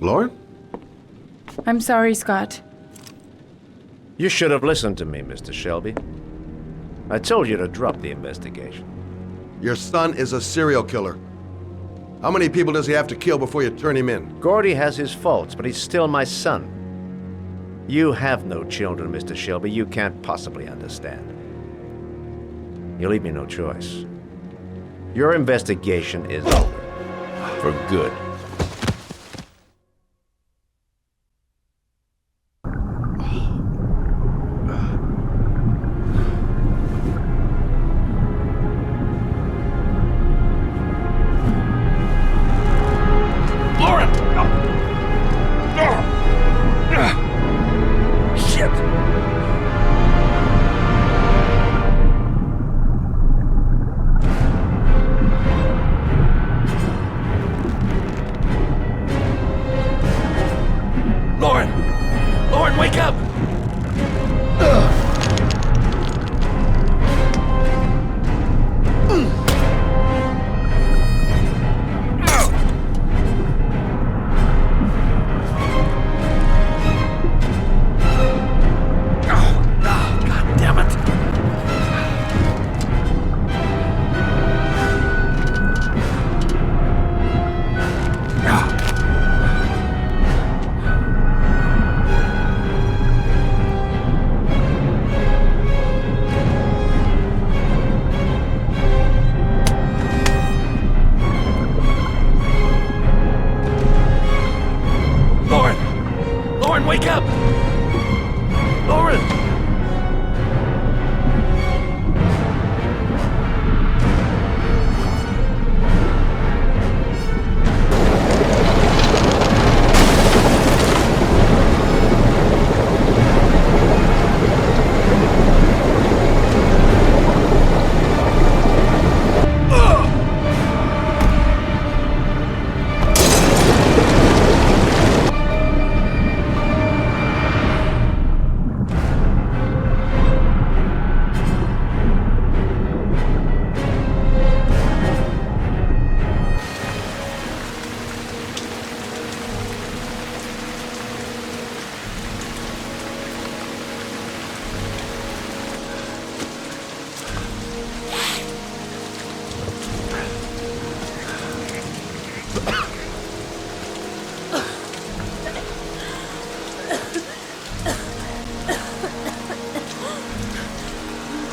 Lauren? I'm sorry, Scott. You should have listened to me, Mr. Shelby. I told you to drop the investigation. Your son is a serial killer. How many people does he have to kill before you turn him in? Gordy has his faults, but he's still my son. You have no children, Mr. Shelby. You can't possibly understand. You leave me no choice. Your investigation is over. For good.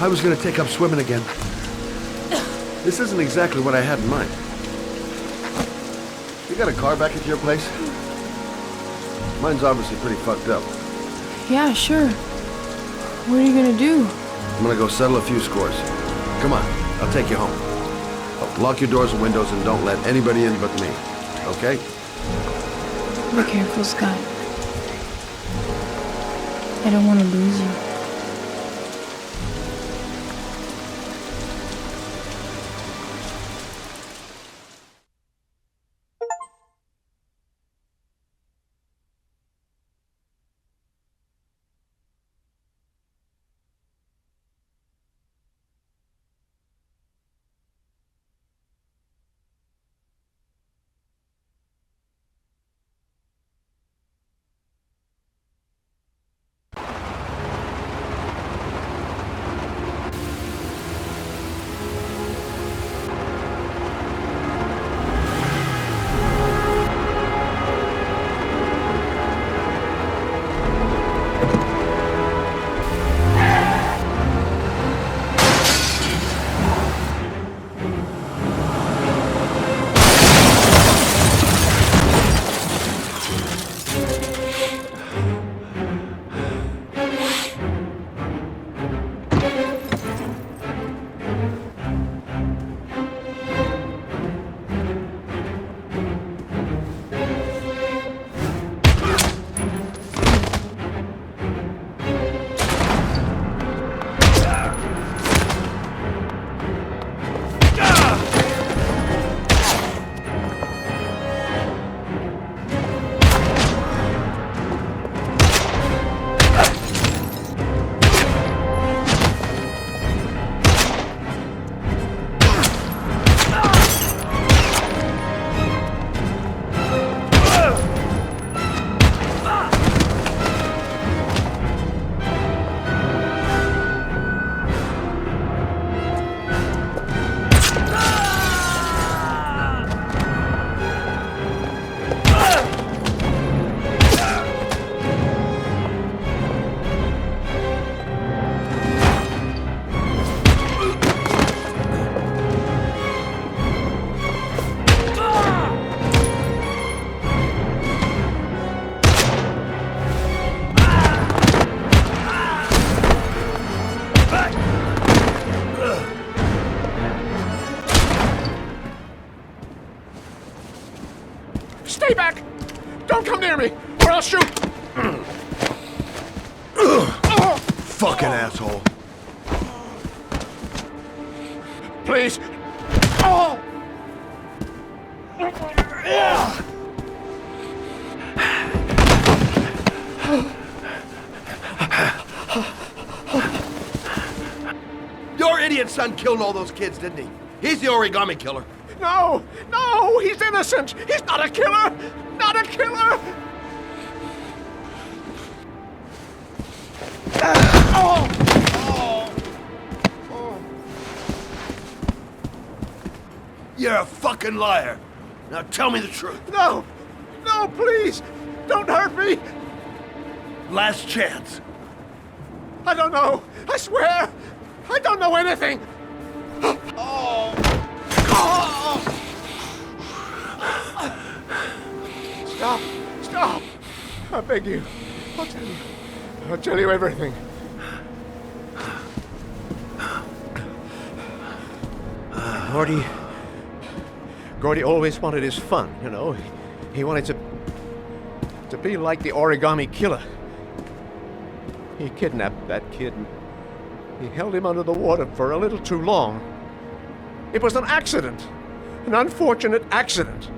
I was gonna take up swimming again. This isn't exactly what I had in mind. You got a car back at your place? Mine's obviously pretty fucked up. Yeah, sure. What are you gonna do? I'm gonna go settle a few scores. Come on, I'll take you home. Oh, lock your doors and windows and don't let anybody in but me. Okay? Be careful, Scott. I don't want to lose you. Stay back! Don't come near me, or I'll shoot! Fucking asshole. Please! Oh! Your idiot son killed all those kids, didn't he? He's the origami killer. No! No! He's innocent! He's not a killer! Not a killer! Oh! Oh! Oh! You're a fucking liar. Now tell me the truth. No! No, please! Don't hurt me! Last chance. I don't know! I swear! I don't know anything! Oh! Oh! Stop! Stop! I beg you. I'll tell you. I'll tell you everything. Gordy always wanted his fun, you know. He wanted to be like the origami killer. He kidnapped that kid and he held him under the water for a little too long. It was an accident. An unfortunate accident.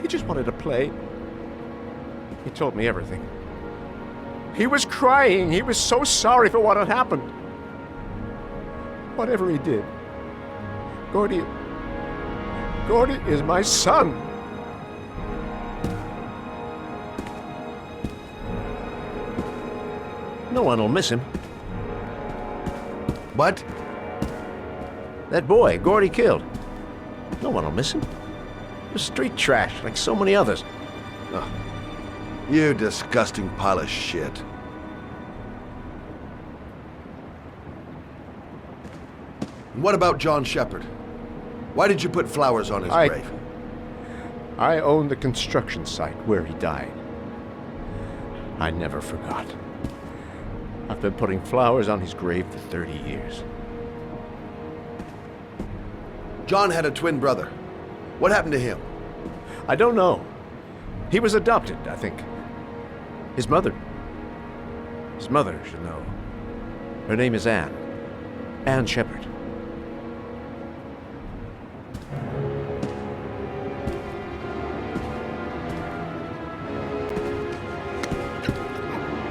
He just wanted to play. He told me everything. He was crying. He was so sorry for what had happened. Whatever he did, Gordy is my son. No one will miss him. What? That boy, Gordy killed. No one will miss him. He was street trash, like so many others. Oh, you disgusting pile of shit. And what about John Shepard? Why did you put flowers on his grave? I own the construction site where he died. I never forgot. I've been putting flowers on his grave for 30 years. John had a twin brother. What happened to him? I don't know. He was adopted, I think. His mother should know. Her name is Anne. Anne Shepard.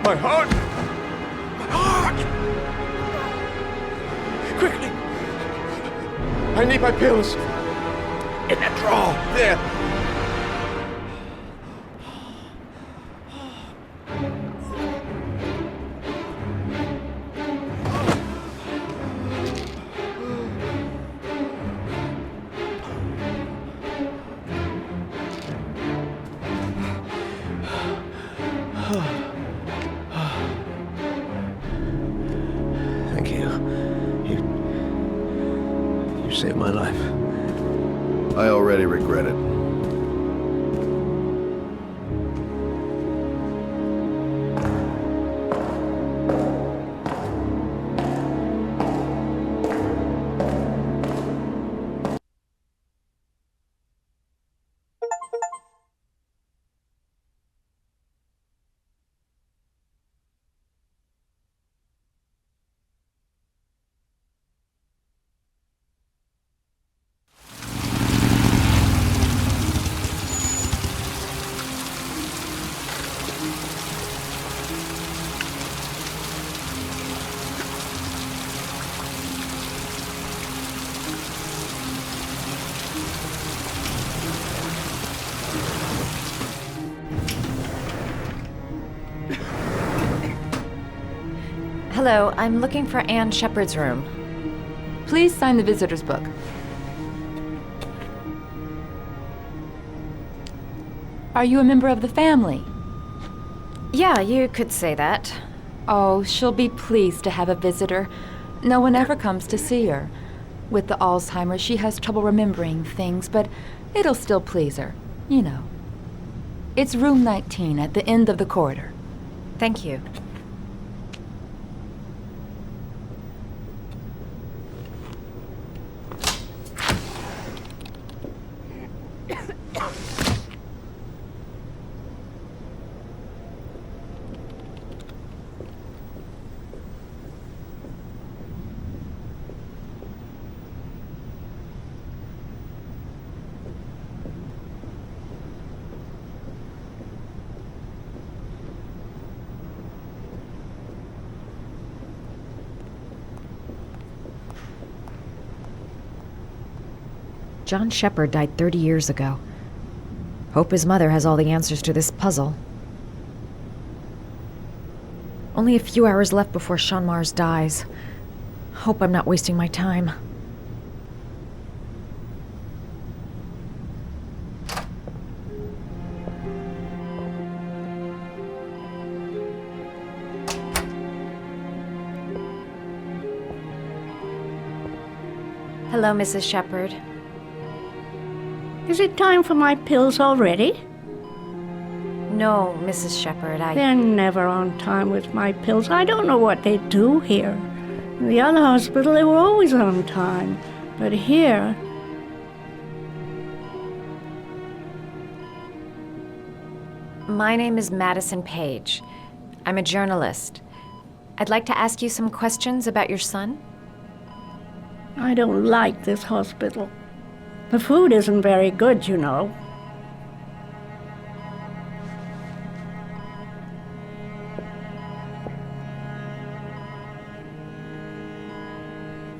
My heart! My heart! Quickly! I need my pills. In that drawer, there. Thank you. You saved my life. I already regret it. Hello, I'm looking for Anne Shepard's room. Please sign the visitor's book. Are you a member of the family? Yeah, you could say that. Oh, she'll be pleased to have a visitor. No one ever comes to see her. With the Alzheimer's, she has trouble remembering things, but it'll still please her, you know. It's room 19 at the end of the corridor. Thank you. John Shepherd died 30 years ago. Hope his mother has all the answers to this puzzle. Only a few hours left before Sean Mars dies. Hope I'm not wasting my time. Hello, Mrs. Shepherd. Is it time for my pills already? No, Mrs. Shepherd, They're never on time with my pills. I don't know what they do here. In the other hospital, they were always on time. But here... My name is Madison Page. I'm a journalist. I'd like to ask you some questions about your son. I don't like this hospital. The food isn't very good, you know.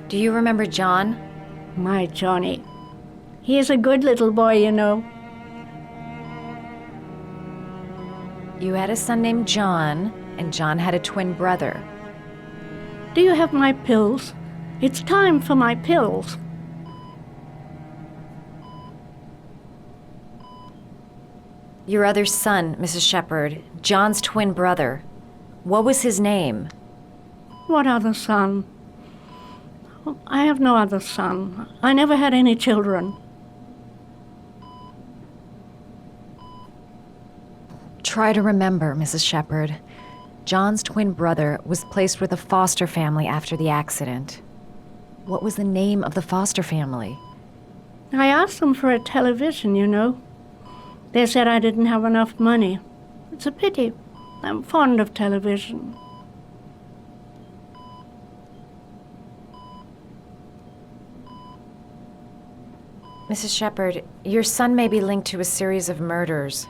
Do you remember John? My Johnny. He is a good little boy, you know. You had a son named John, and John had a twin brother. Do you have my pills? It's time for my pills. Your other son, Mrs. Shepherd, John's twin brother. What was his name? What other son? Oh, I have no other son. I never had any children. Try to remember, Mrs. Shepherd. John's twin brother was placed with a foster family after the accident. What was the name of the foster family? I asked them for a television, you know. They said I didn't have enough money. It's a pity. I'm fond of television. Mrs. Shepherd, your son may be linked to a series of murders.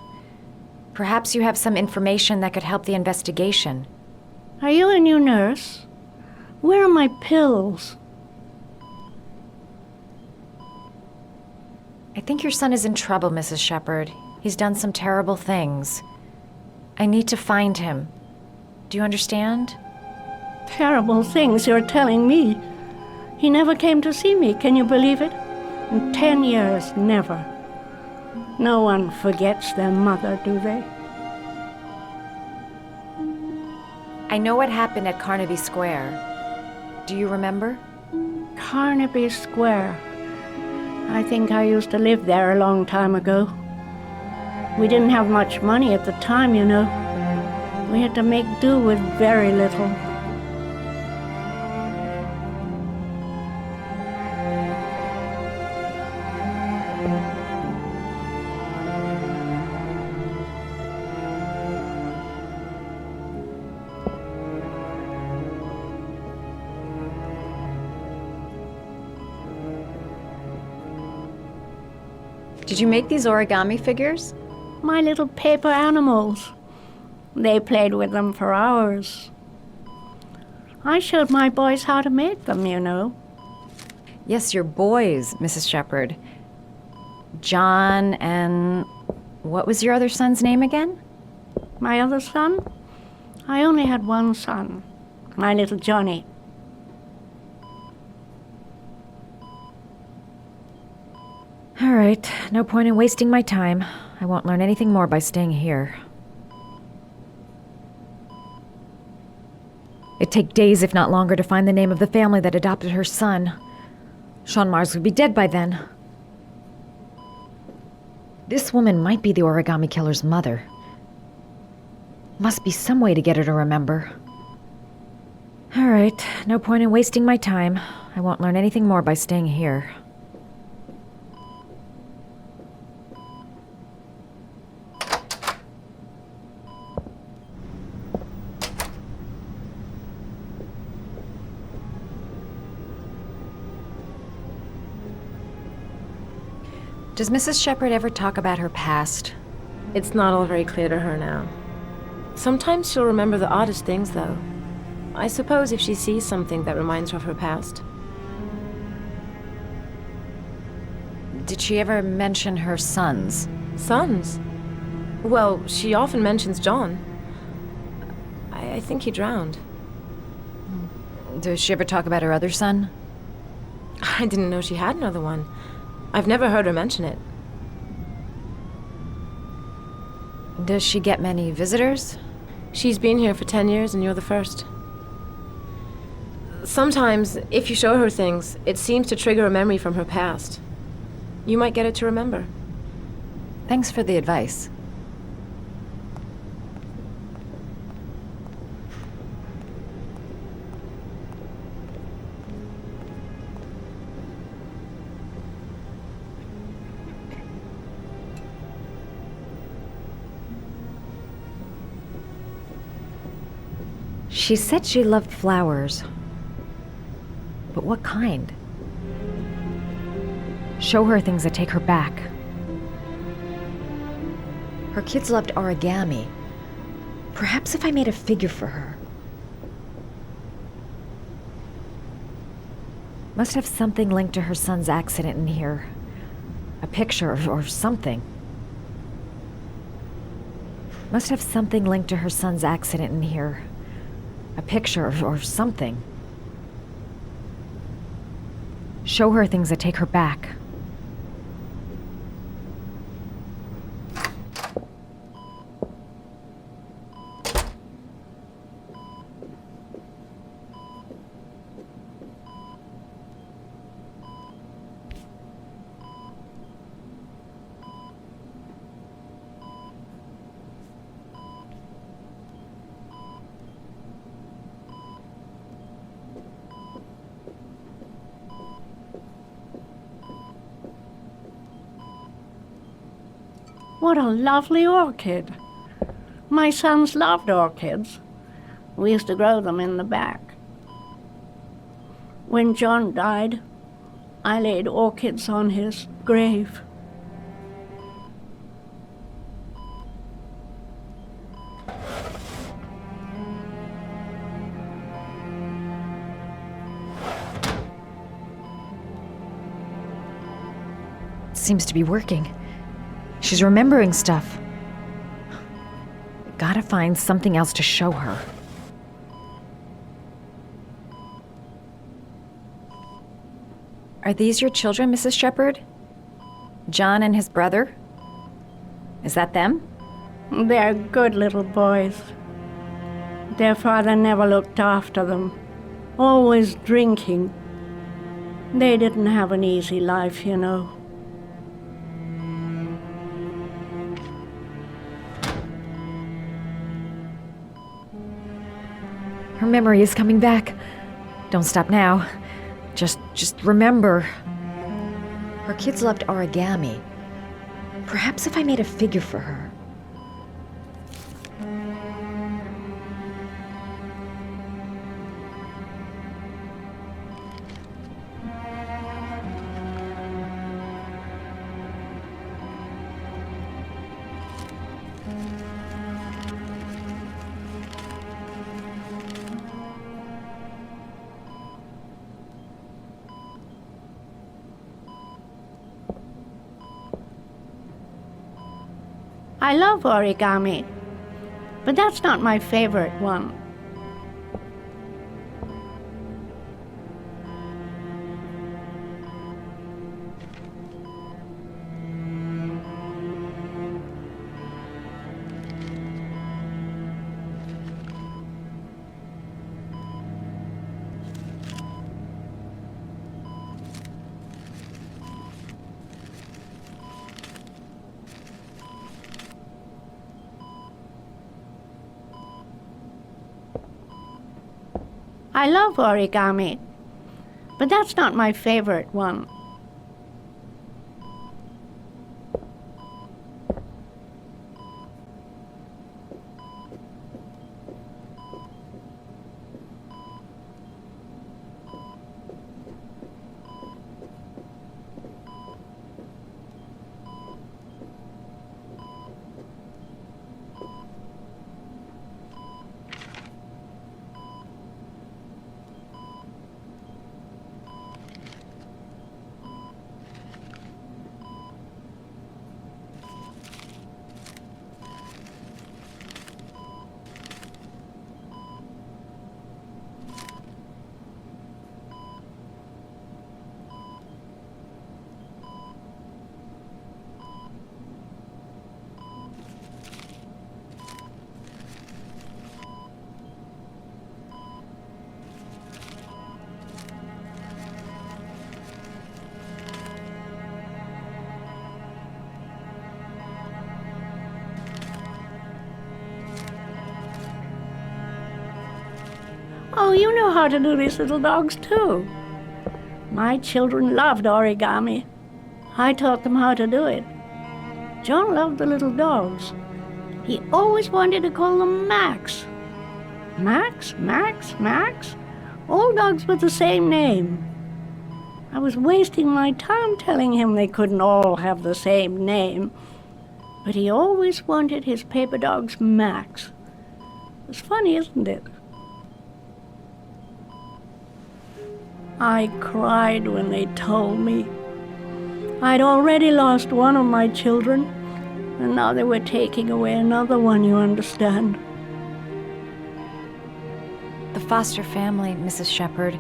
Perhaps you have some information that could help the investigation. Are you a new nurse? Where are my pills? I think your son is in trouble, Mrs. Shepherd. He's done some terrible things. I need to find him. Do you understand? Terrible things you're telling me. He never came to see me, can you believe it? In 10 years, never. No one forgets their mother, do they? I know what happened at Carnaby Square. Do you remember? Carnaby Square. I think I used to live there a long time ago. We didn't have much money at the time, you know. We had to make do with very little. Did you make these origami figures? My little paper animals. They played with them for hours. I showed my boys how to make them, you know. Yes, your boys, Mrs. Shepherd. John and... what was your other son's name again? My other son? I only had one son. My little Johnny. All right, no point in wasting my time. I won't learn anything more by staying here. It'd take days, if not longer, to find the name of the family that adopted her son. Sean Mars would be dead by then. This woman might be the origami killer's mother. Must be some way to get her to remember. All right, no point in wasting my time. I won't learn anything more by staying here. Does Mrs. Shepherd ever talk about her past? It's not all very clear to her now. Sometimes she'll remember the oddest things, though. I suppose if she sees something that reminds her of her past. Did she ever mention her sons? Sons? Well, she often mentions John. I think he drowned. Does she ever talk about her other son? I didn't know she had another one. I've never heard her mention it. Does she get many visitors? She's been here for 10 years and you're the first. Sometimes, if you show her things, it seems to trigger a memory from her past. You might get it to remember. Thanks for the advice. She said she loved flowers. But what kind? Show her things that take her back. Her kids loved origami. Perhaps if I made a figure for her. Must have something linked to her son's accident in here. A picture or something. Must have something linked to her son's accident in here. A picture or something. Show her things that take her back. What a lovely orchid. My sons loved orchids. We used to grow them in the back. When John died, I laid orchids on his grave. Seems to be working. She's remembering stuff. Gotta find something else to show her. Are these your children, Mrs. Shepherd? John and his brother? Is that them? They're good little boys. Their father never looked after them, always drinking. They didn't have an easy life, you know. Her memory is coming back. Don't stop now. Just remember. Her kids loved origami. Perhaps if I made a figure for her. I love origami, but that's not my favorite one. I love origami, but that's not my favorite one. know how to do these little dogs too. My children loved origami. I taught them how to do it. John loved the little dogs. He always wanted to call them Max. Max, Max, Max. All dogs with the same name. I was wasting my time telling him they couldn't all have the same name. But he always wanted his paper dogs Max. It's funny, isn't it? I cried when they told me. I'd already lost one of my children, and now they were taking away another one, you understand. The foster family, Mrs. Shepherd.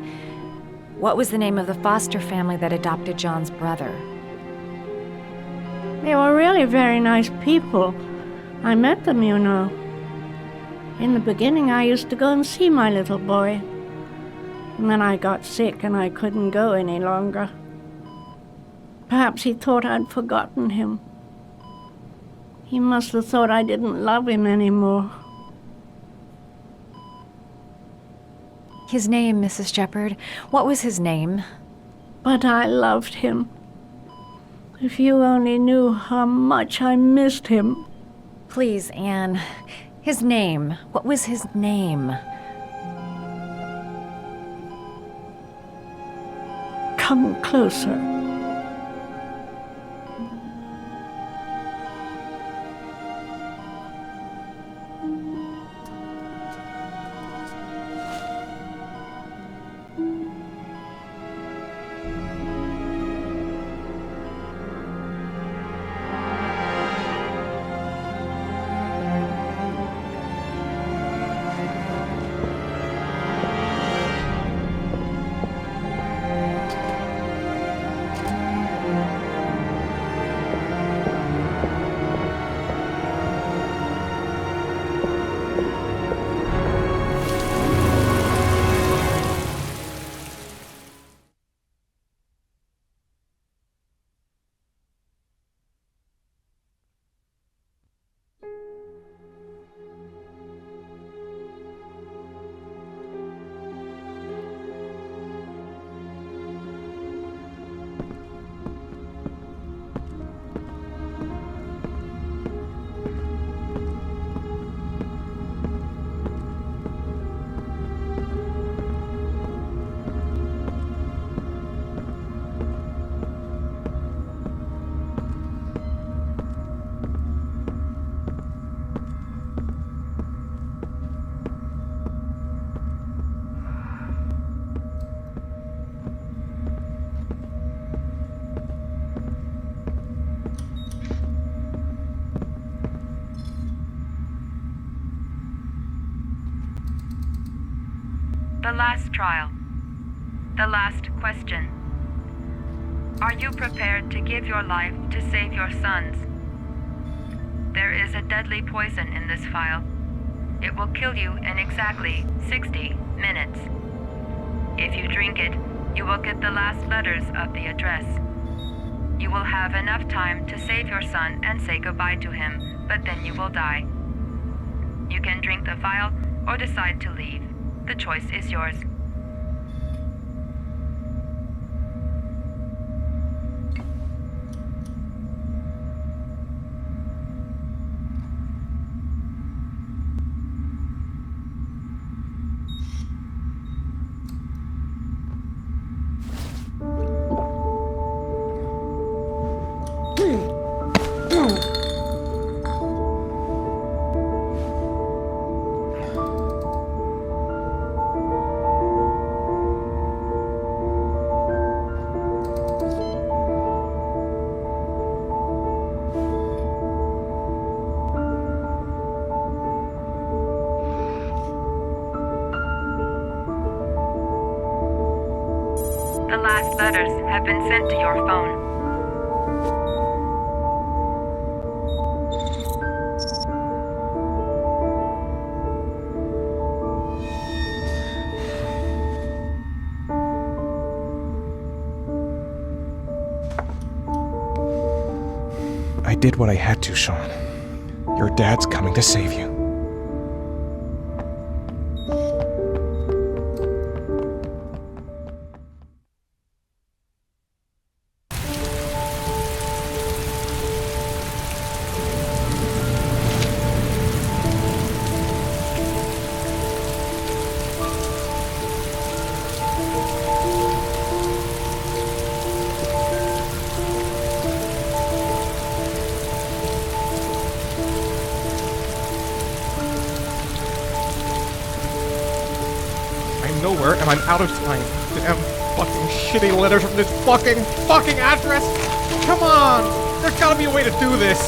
What was the name of the foster family that adopted John's brother? They were really very nice people. I met them, you know. In the beginning, I used to go and see my little boy. And then I got sick and I couldn't go any longer. Perhaps he thought I'd forgotten him. He must have thought I didn't love him anymore. His name, Mrs. Shepherd. What was his name? But I loved him. If you only knew how much I missed him. Please, Anne. His name. What was his name? Come closer. The last trial. The last question. Are you prepared to give your life to save your sons? There is a deadly poison in this vial. It will kill you in exactly 60 minutes. If you drink it, you will get the last letters of the address. You will have enough time to save your son and say goodbye to him, but then you will die. You can drink the vial or decide to leave. The choice is yours. The last letters have been sent to your phone. I did what I had to, Sean. Your dad's coming to save you. I'm out of time. Damn fucking shitty letters from this fucking address. Come on! There's gotta be a way to do this.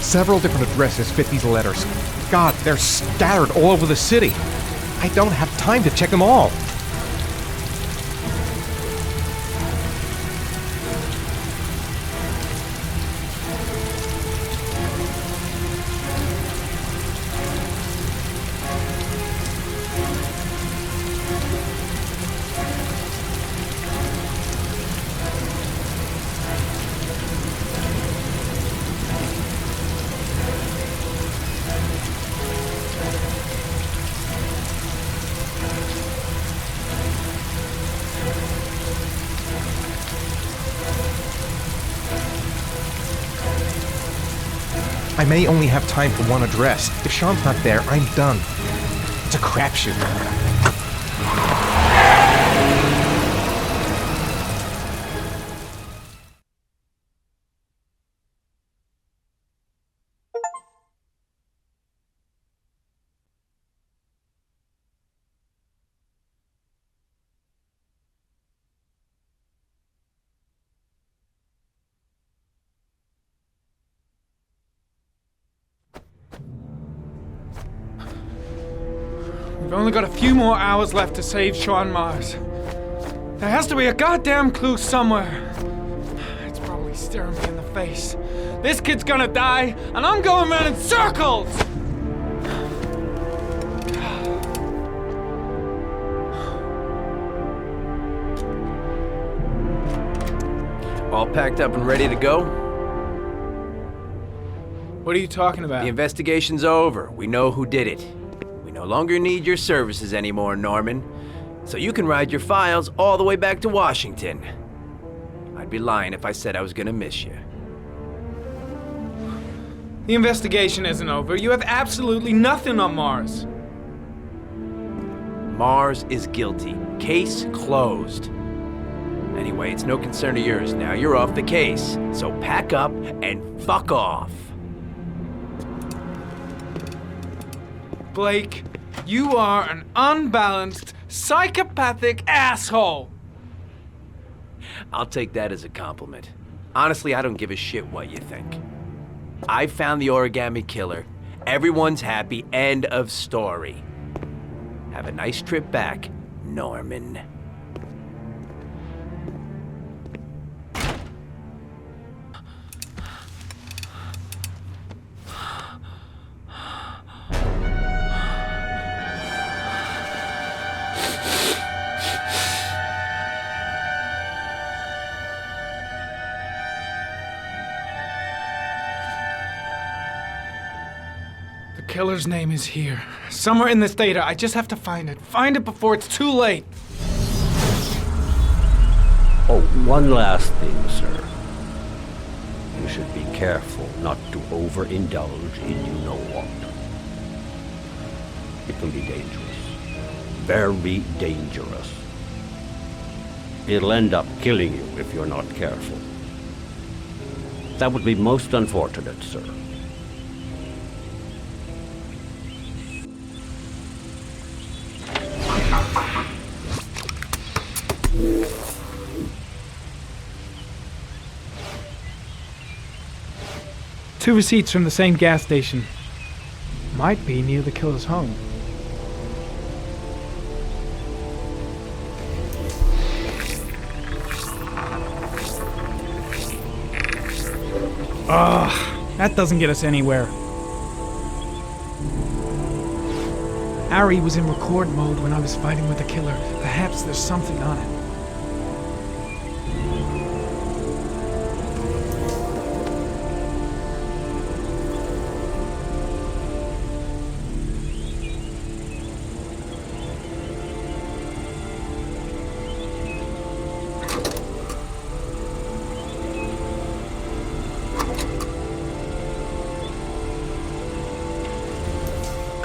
Several different addresses fit these letters. God, they're scattered all over the city. I don't have time to check them all. I may only have time for one address. If Sean's not there, I'm done. It's a crapshoot. We've only got a few more hours left to save Sean Mars. There has to be a goddamn clue somewhere. It's probably staring me in the face. This kid's gonna die, and I'm going around in circles! All packed up and ready to go? What are you talking about? The investigation's over. We know who did it. We no longer need your services anymore, Norman. So you can ride your files all the way back to Washington. I'd be lying if I said I was gonna miss you. The investigation isn't over. You have absolutely nothing on Mars. Mars is guilty. Case closed. Anyway, it's no concern of yours now. You're off the case. So pack up and fuck off. Blake, you are an unbalanced, psychopathic asshole! I'll take that as a compliment. Honestly, I don't give a shit what you think. I found the Origami killer. Everyone's happy. End of story. Have a nice trip back, Norman. The killer's name is here. Somewhere in this data. I just have to find it. Find it before it's too late. Oh, one last thing, sir. You should be careful not to overindulge in you-know-what. It can be dangerous. Very dangerous. It'll end up killing you if you're not careful. That would be most unfortunate, sir. Two receipts from the same gas station. Might be near the killer's home. Ugh, that doesn't get us anywhere. Ari was in record mode when I was fighting with the killer. Perhaps there's something on it.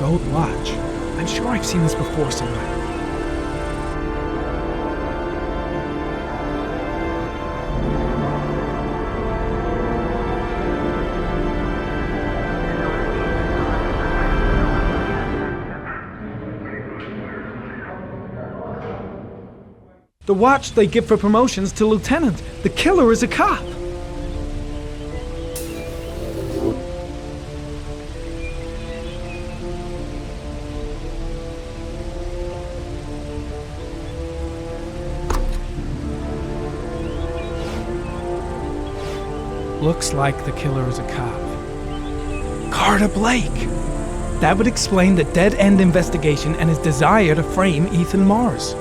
gold watch. I'm sure I've seen this before somewhere. The watch they give for promotions to lieutenant. The killer is a cop. Looks like the killer is a cop. Carter Blake! That would explain the dead-end investigation and his desire to frame Ethan Mars.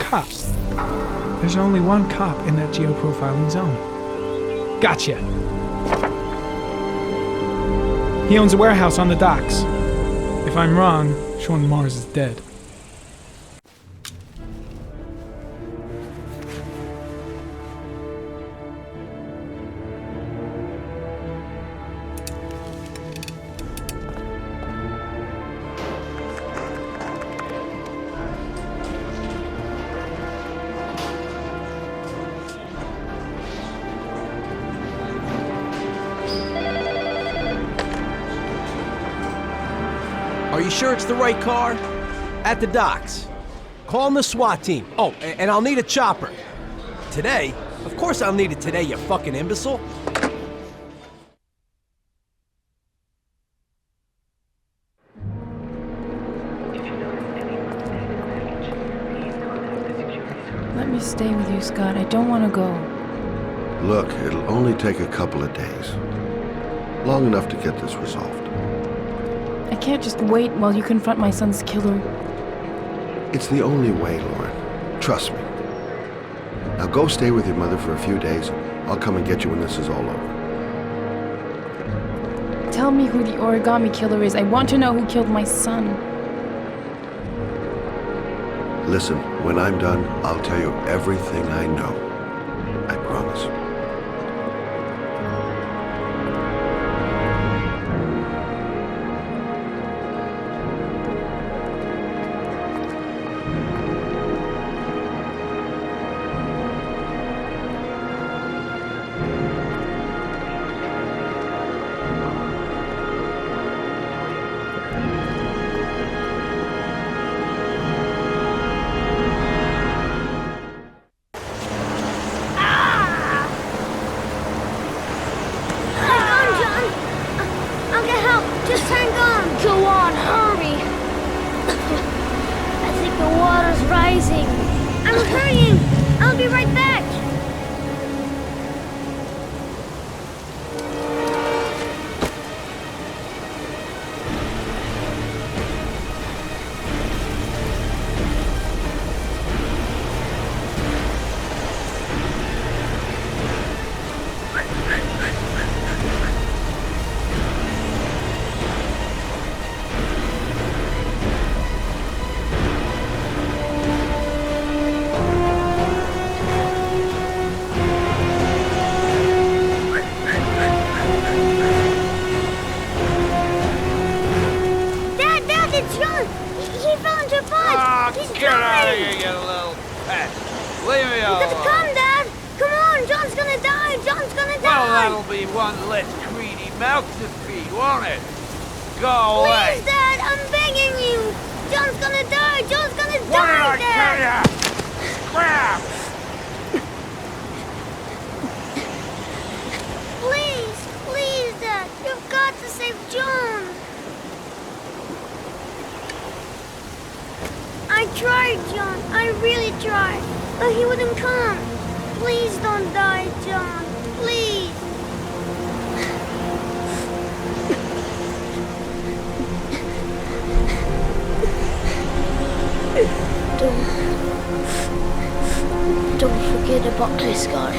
Cops. There's only one cop in that geoprofiling zone. Gotcha. He owns a warehouse on the docks. If I'm wrong, Sean Mars is dead. Are you sure it's the right car? At the docks. Call the SWAT team. Oh, and I'll need a chopper. Today? Of course I'll need it today, you fucking imbecile. Let me stay with you, Scott. I don't want to go. Look, it'll only take a couple of days. Long enough to get this resolved. I can't just wait while you confront my son's killer. It's the only way, Lauren. Trust me. Now go stay with your mother for a few days. I'll come and get you when this is all over. Tell me who the Origami killer is. I want to know who killed my son. Listen, when I'm done, I'll tell you everything I know. I promise. Leave me You got to alone. come, Dad! Come on, John's gonna die! John's gonna die! Well, that'll be one less greedy mouth to feed, won't it? Go away. Please, Dad, I'm begging you! John's gonna die! John's gonna What die, did I tell Dad! ya? Crap! Please, please, Dad, you've got to save John! I tried, John, I really tried, but he wouldn't come. Please don't die, John, please. Don't forget about this guy.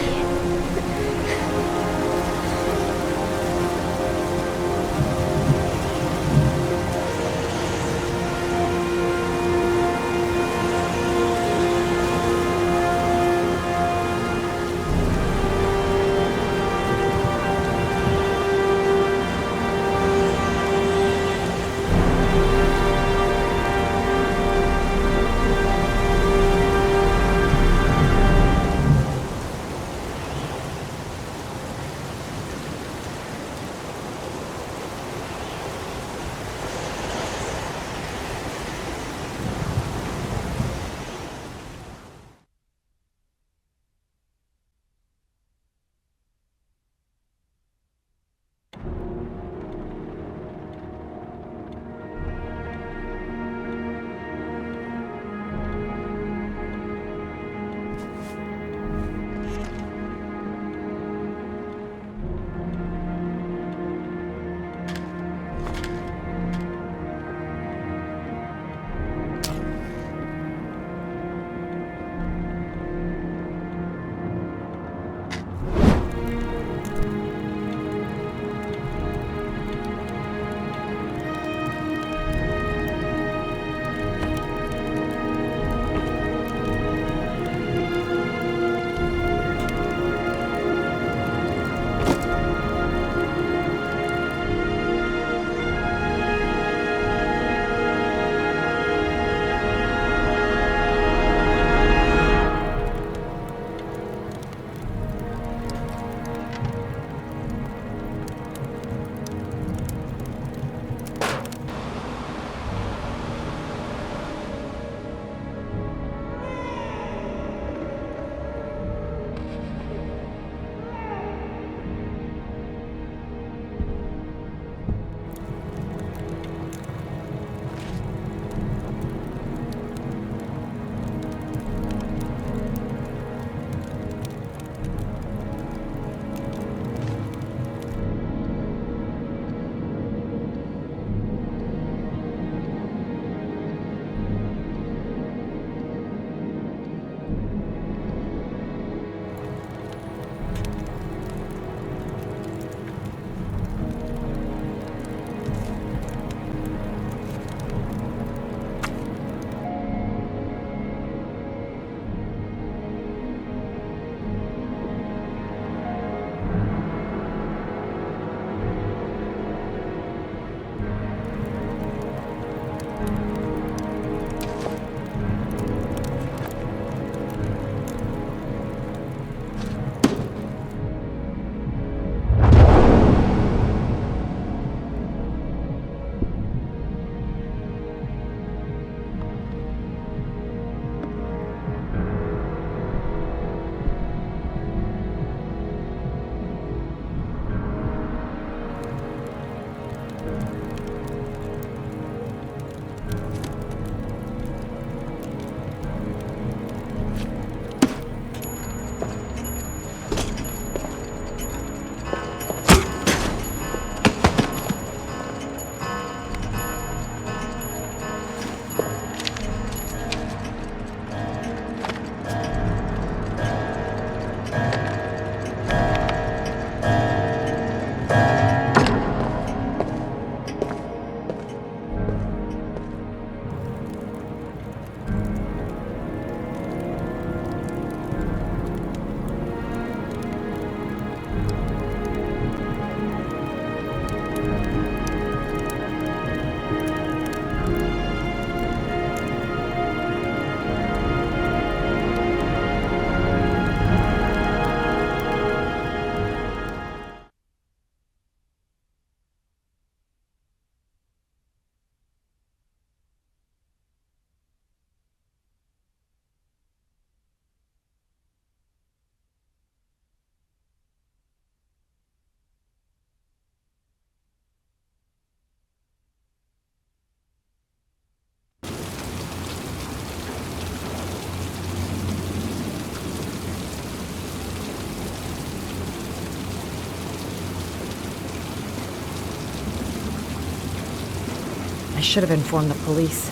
I should have informed the police.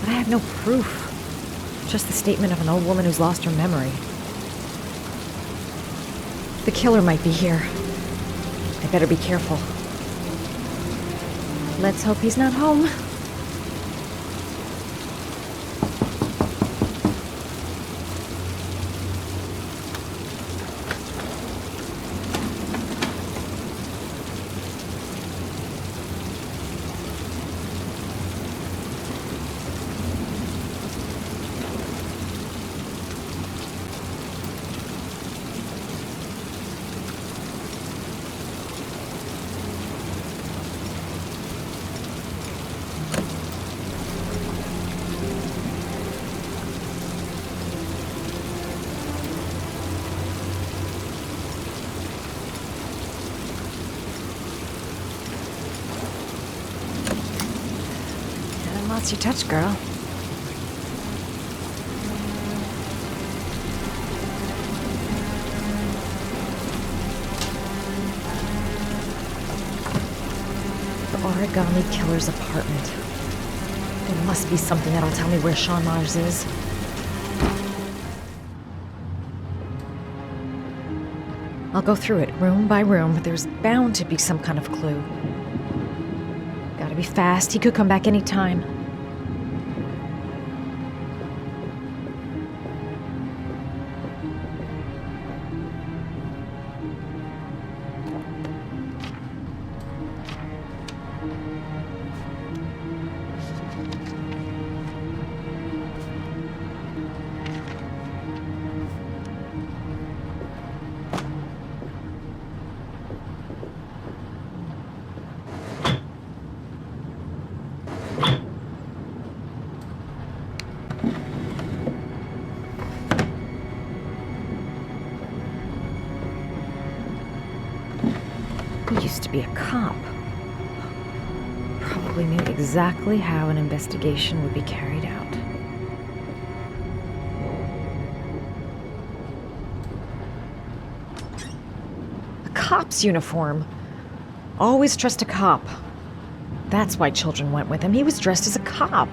But I have no proof. Just the statement of an old woman who's lost her memory. The killer might be here. I better be careful. Let's hope he's not home. Lost your touch, girl. The Origami killer's apartment. There must be something that'll tell me where Sean Mars is. I'll go through it, room by room, but there's bound to be some kind of clue. Gotta be fast. He could come back any time. He used to be a cop. Probably knew exactly how an investigation would be carried out. A cop's uniform. Always trust a cop. That's why children went with him. He was dressed as a cop.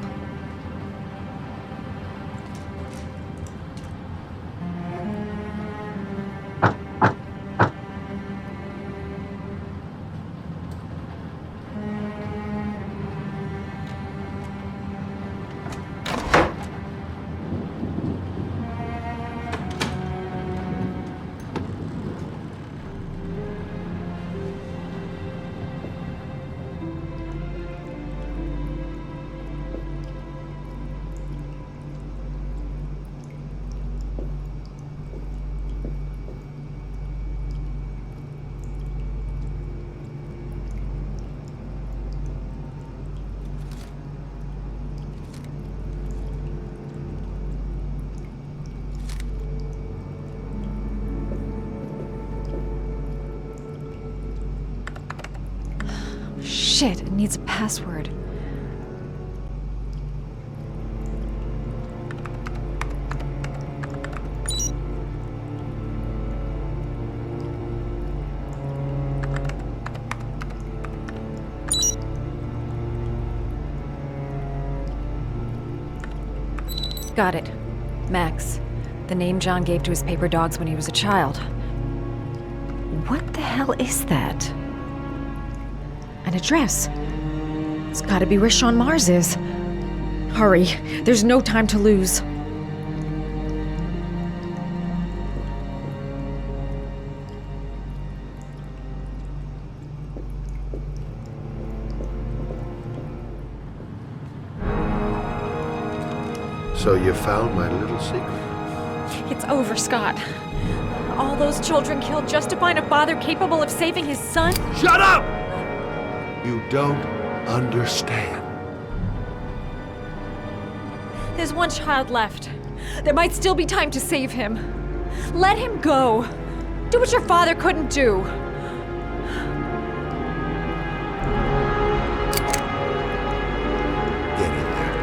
Shit, it needs a password. Got it. Max. The name John gave to his paper dogs when he was a child. What the hell is that? An address. It's gotta be where Sean Mars is. Hurry. There's no time to lose. So you found my little secret? It's over, Scott. All those children killed just to find a father capable of saving his son? Shut up! You don't understand. There's one child left. There might still be time to save him. Let him go. Do what your father couldn't do. Get in there.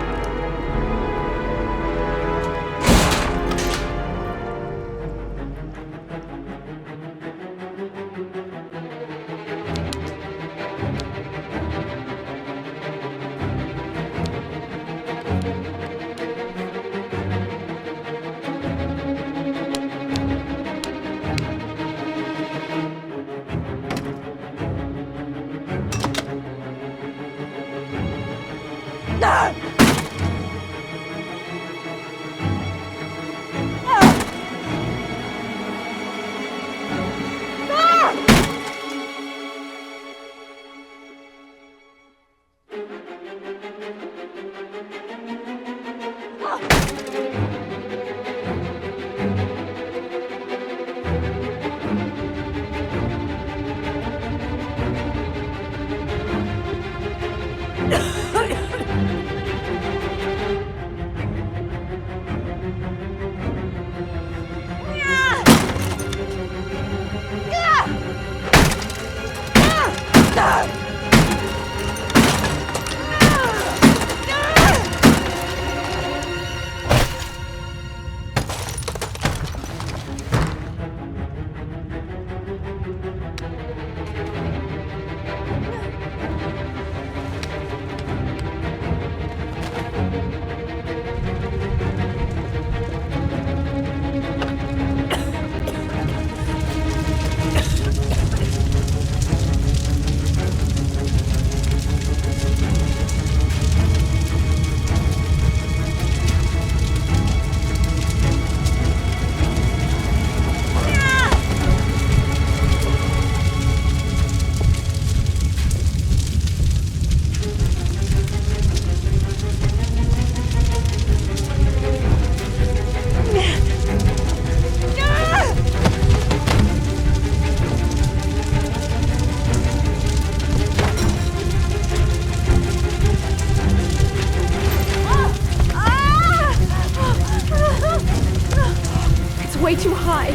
way too high.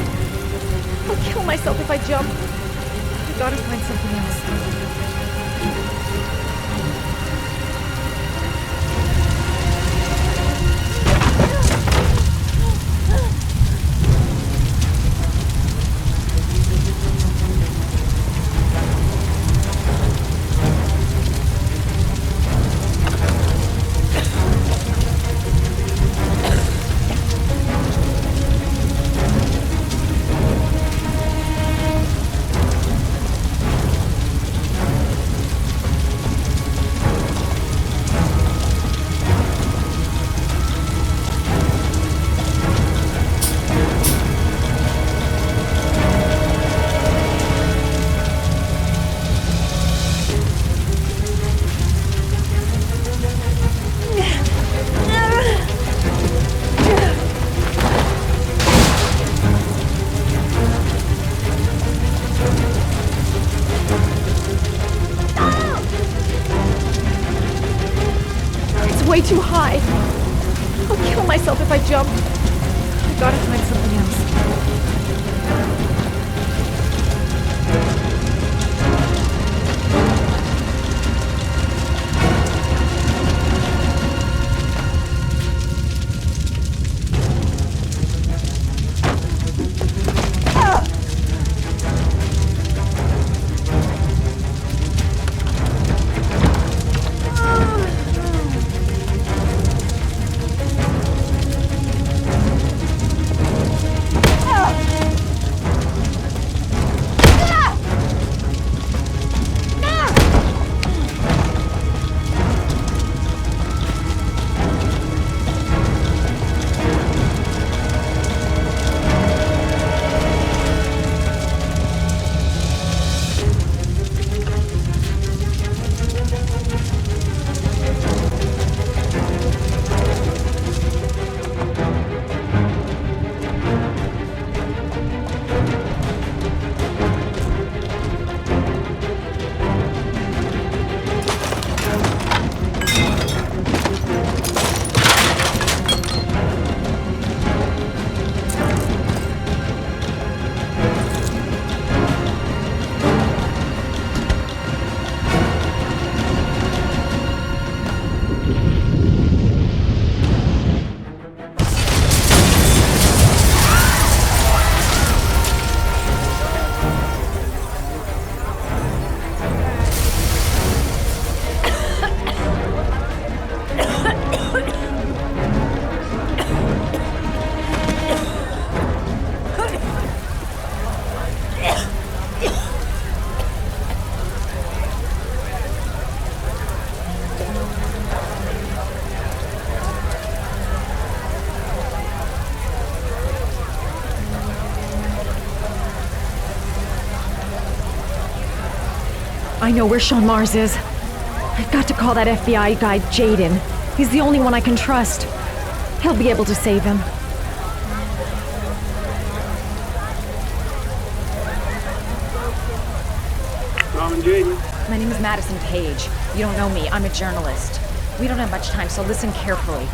I'll kill myself if I jump. I gotta find something else. Way too high. I'll kill myself if I jump. I gotta find something else. I know where Sean Mars is. I've got to call that FBI guy, Jaden. He's the only one I can trust. He'll be able to save him. Tom and Jaden. My name is Madison Page. You don't know me. I'm a journalist. We don't have much time, so listen carefully.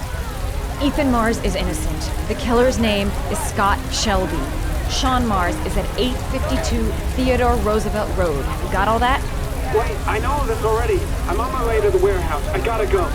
Ethan Mars is innocent. The killer's name is Scott Shelby. Sean Mars is at 852 Theodore Roosevelt Road. You got all that? Wait, I know this already. I'm on my way to the warehouse. I gotta go.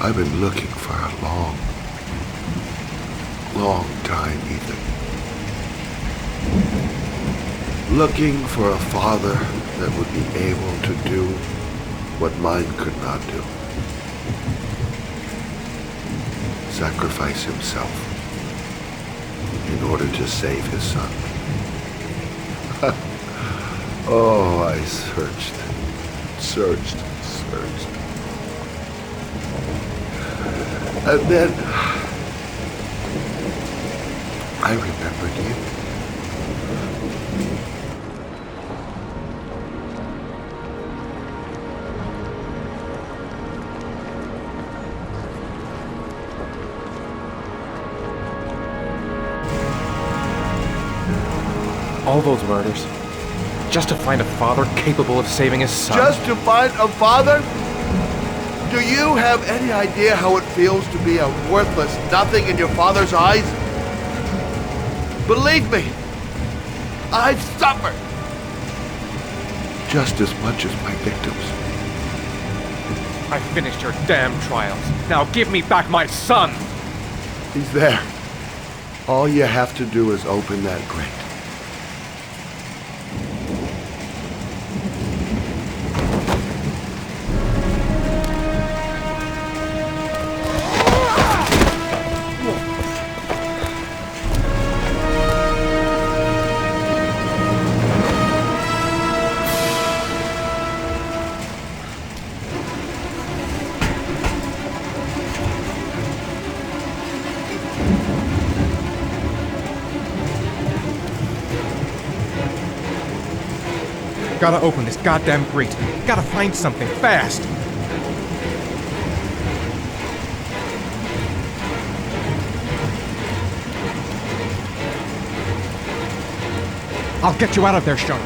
I've been looking for a long, long time, Ethan. Looking for a father that would be able to do what mine could not do. Sacrifice himself in order to save his son. Oh, I searched. And then I remembered you. All those murders, just to find a father capable of saving his son. Just to find a father? Do you have any idea how it feels to be a worthless nothing in your father's eyes? Believe me, I've suffered just as much as my victims. I finished your damn trials. Now give me back my son! He's there. All you have to do is open that grate. Gotta open this goddamn grate. Gotta find something fast. I'll get you out of there, Sean.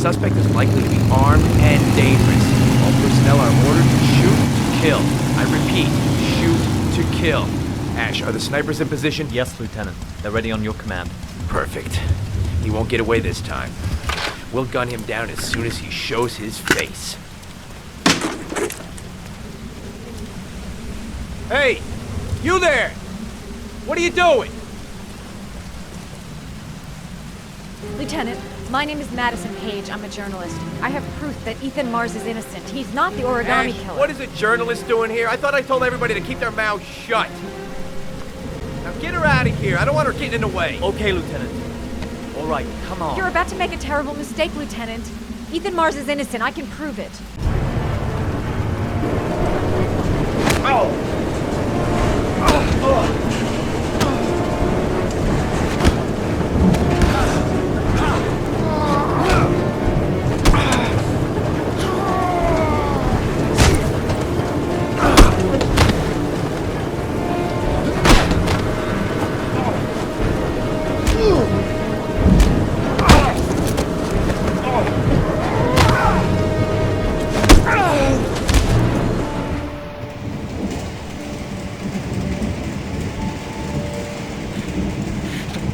Suspect is likely to be armed and dangerous. All personnel are ordered to shoot to kill. I repeat, shoot to kill. Ash, are the snipers in position? Yes, Lieutenant. They're ready on your command. Perfect. He won't get away this time. We'll gun him down as soon as he shows his face. Hey! You there! What are you doing? Lieutenant, my name is Madison Page. I'm a journalist. I have proof that Ethan Mars is innocent. He's not the origami killer. What is a journalist doing here? I thought I told everybody to keep their mouths shut. Now get her out of here. I don't want her getting in the way. Okay, Lieutenant. All right, come on. You're about to make a terrible mistake, Lieutenant. Ethan Mars is innocent. I can prove it. Ow!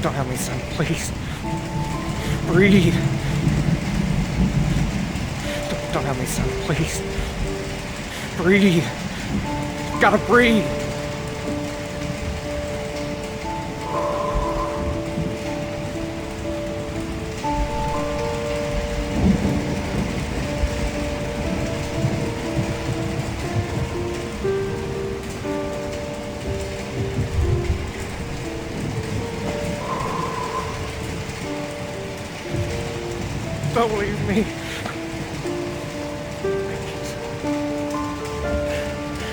Don't help me, son, please. Breathe. Don't help me, son, please. Breathe. You gotta breathe. Don't leave me.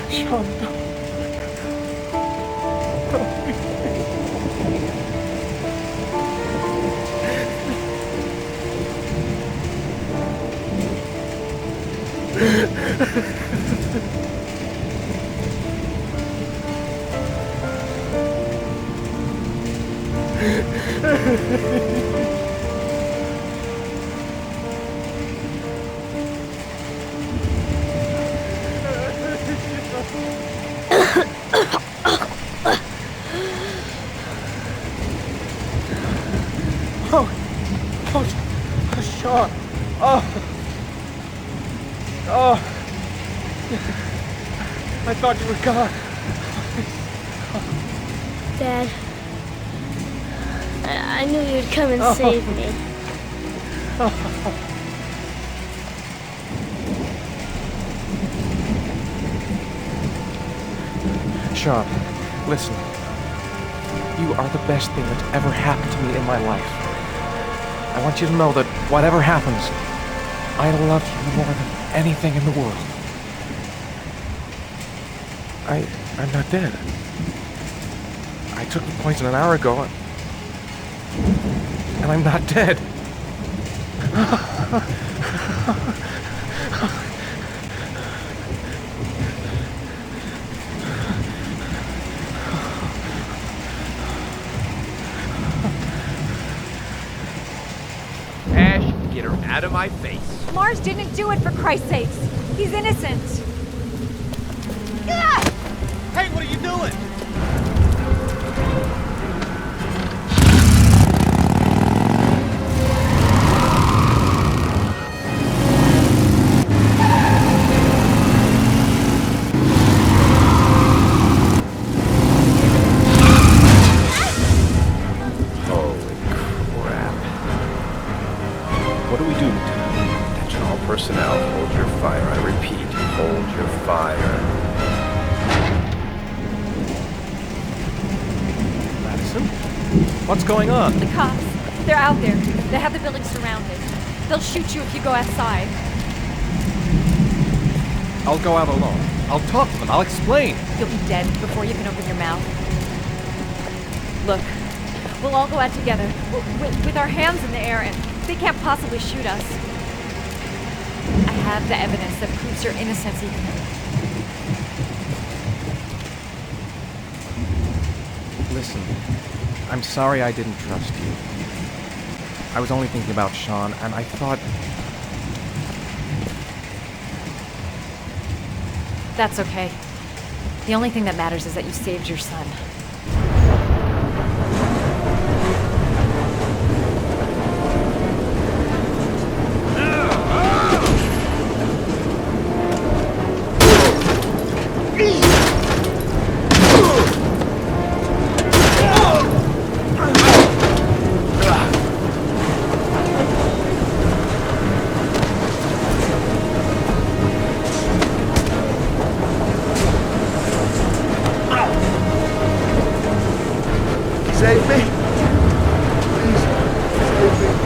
Sean, don't leave Sean. I thought you were gone. Dad, I knew you'd come and save me. Sean, listen. You are the best thing that's ever happened to me in my life. I want you to know that whatever happens, I love you more than anything in the world. I'm not dead. I took the poison an hour ago, and I'm not dead. Ash, get her out of my face. Mars didn't do it, for Christ's sakes. He's innocent. Hey, what are you doing? Holy crap. What do we do, Lieutenant? Attention all personnel, hold your fire. I repeat, hold your fire. What's going on? The cops. They're out there. They have the building surrounded. They'll shoot you if you go outside. I'll go out alone. I'll talk to them. I'll explain. You'll be dead before you can open your mouth. Look, we'll all go out together, with our hands in the air, and they can't possibly shoot us. I have the evidence that proves your innocence, Ethan. Listen, I'm sorry I didn't trust you. I was only thinking about Sean, and I thought... That's okay. The only thing that matters is that you saved your son. Save me! Please, save me.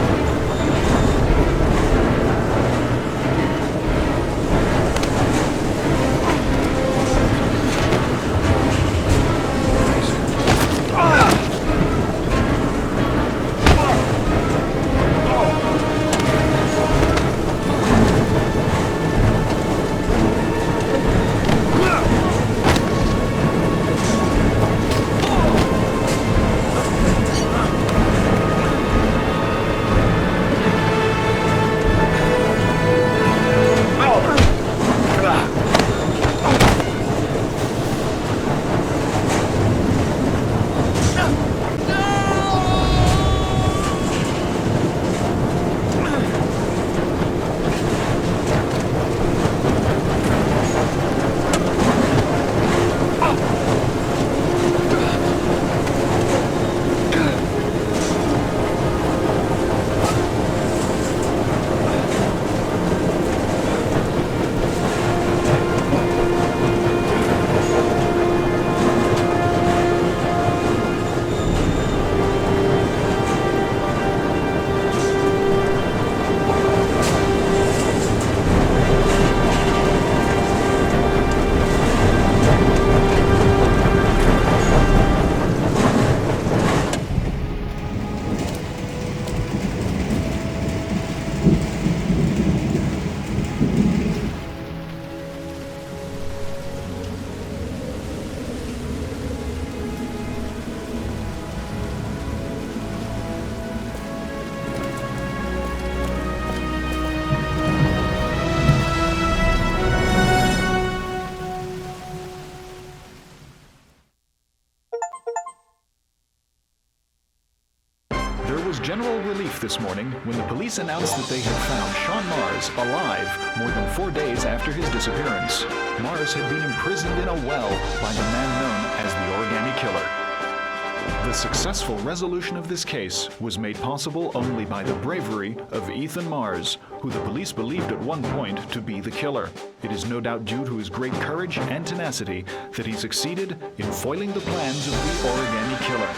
General relief this morning when the police announced that they had found Sean Mars alive more than 4 days after his disappearance. Mars had been imprisoned in a well by the man known as the Origami Killer. The successful resolution of this case was made possible only by the bravery of Ethan Mars, who the police believed at one point to be the killer. It is no doubt due to his great courage and tenacity that he succeeded in foiling the plans of the Origami Killer.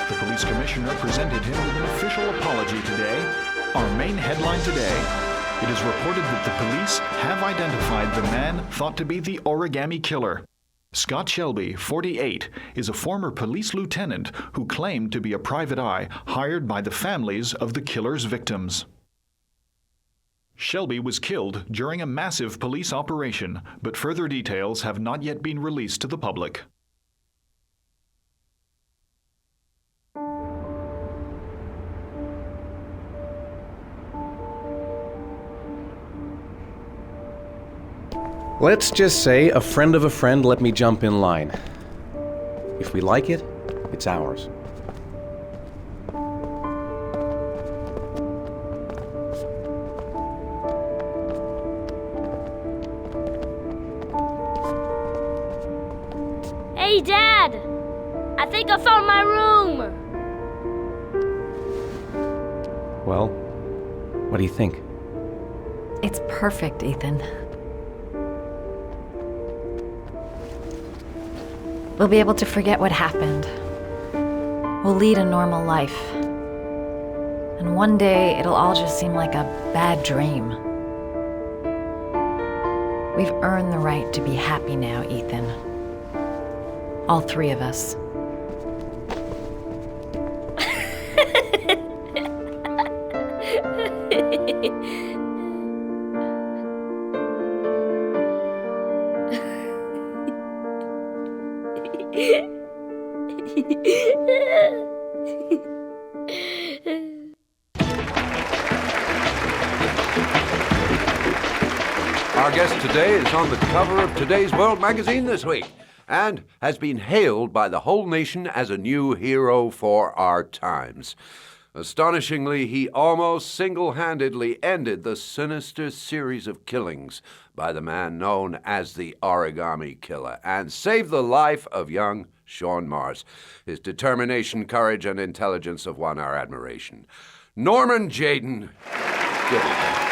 The police commissioner presented him with an official apology today. Our main headline today: it is reported that the police have identified the man thought to be the Origami Killer. Scott Shelby, 48, is a former police lieutenant who claimed to be a private eye hired by the families of the killer's victims. Shelby was killed during a massive police operation, but further details have not yet been released to the public. Let's just say a friend of a friend let me jump in line. If we like it, it's ours. Hey, Dad! I think I found my room! Well, what do you think? It's perfect, Ethan. We'll be able to forget what happened. We'll lead a normal life. And one day, it'll all just seem like a bad dream. We've earned the right to be happy now, Ethan. All three of us. Our guest today is on the cover of today's World magazine this week and has been hailed by the whole nation as a new hero for our times. Astonishingly, he almost single-handedly ended the sinister series of killings by the man known as the Origami Killer and saved the life of young Sean Mars. His determination, courage, and intelligence have won our admiration. Norman Jayden, give it.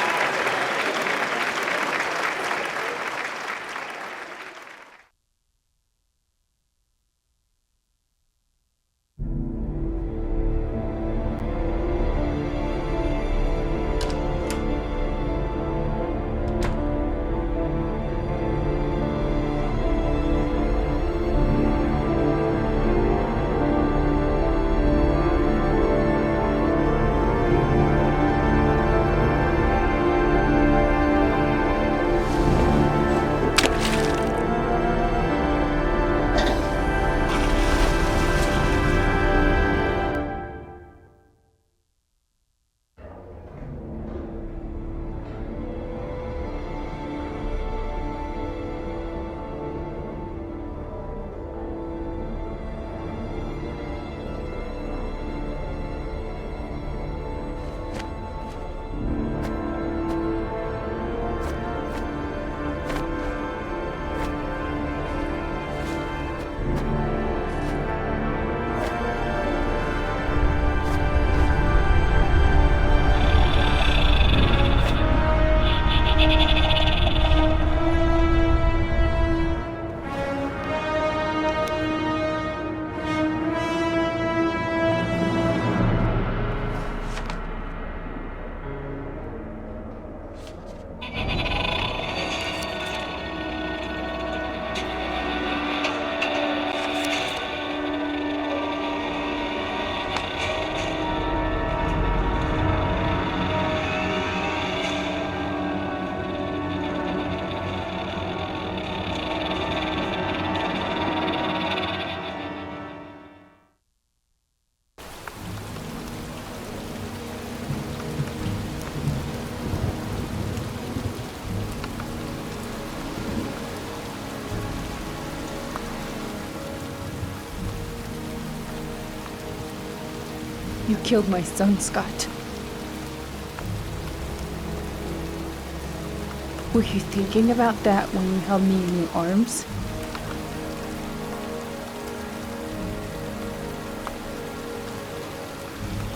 You killed my son, Scott. Were you thinking about that when you held me in your arms?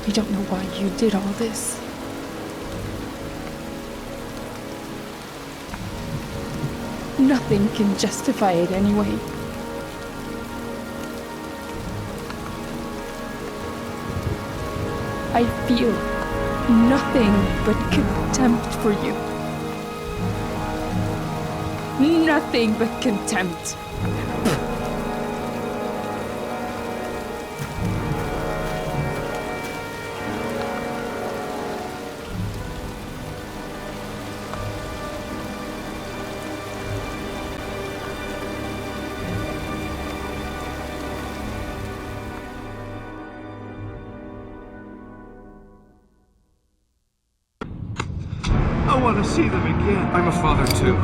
I don't know why you did all this. Nothing can justify it anyway. I feel nothing but contempt for you. Nothing but contempt. I want to see them again. I'm a father too.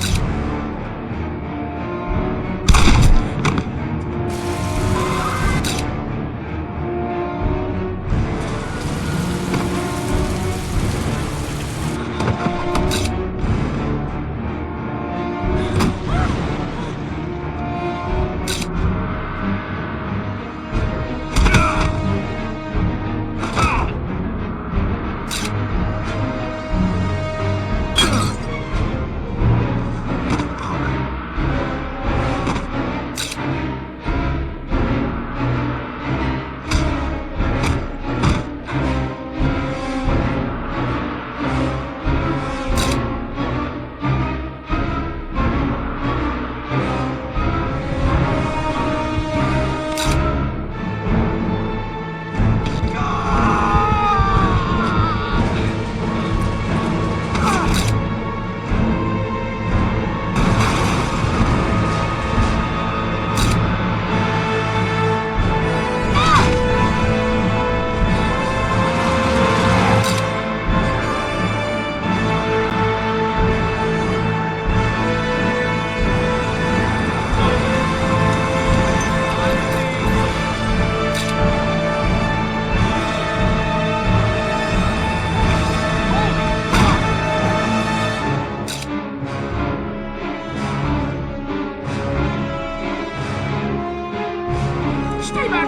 Stay back!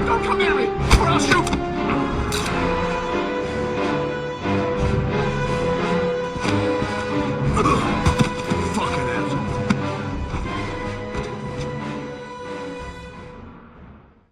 Don't come near me, or I'll shoot!